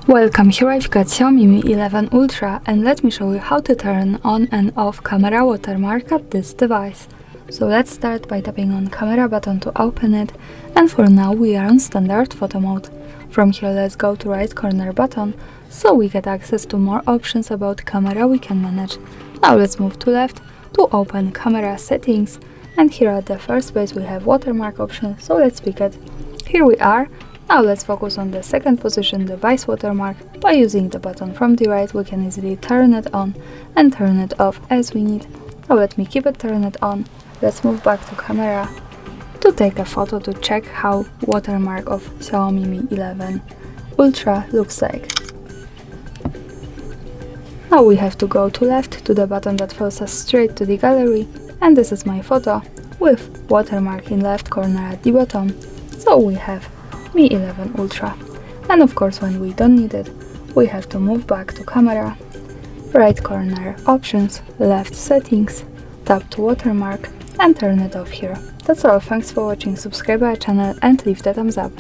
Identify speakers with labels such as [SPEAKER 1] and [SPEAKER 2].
[SPEAKER 1] Welcome, here I've got Xiaomi Mi 11 Ultra and let me show you how to turn on and off camera watermark at this device. So let's start by tapping on camera button to open it, and for now we are on standard photo mode. From here let's go to right corner button, so we get access to more options about camera we can manage. Now let's move to left to open camera settings, and here at the first page we have watermark option, so let's pick it. Here we are. Now let's focus on the second position, device watermark. By using the button from the right we can easily turn it on and turn it off as we need. Now let me keep it turned on. Let's move back to camera to take a photo to check how watermark of Xiaomi Mi 11 Ultra looks like. Now we have to go to left to the button that follows us straight to the gallery, and this is my photo with watermark in left corner at the bottom. So we have Mi 11 Ultra. And of course when we don't need it, we have to move back to camera, right corner options, left settings, tap to watermark and turn it off here. That's all, thanks for watching, subscribe our channel and leave the thumbs up.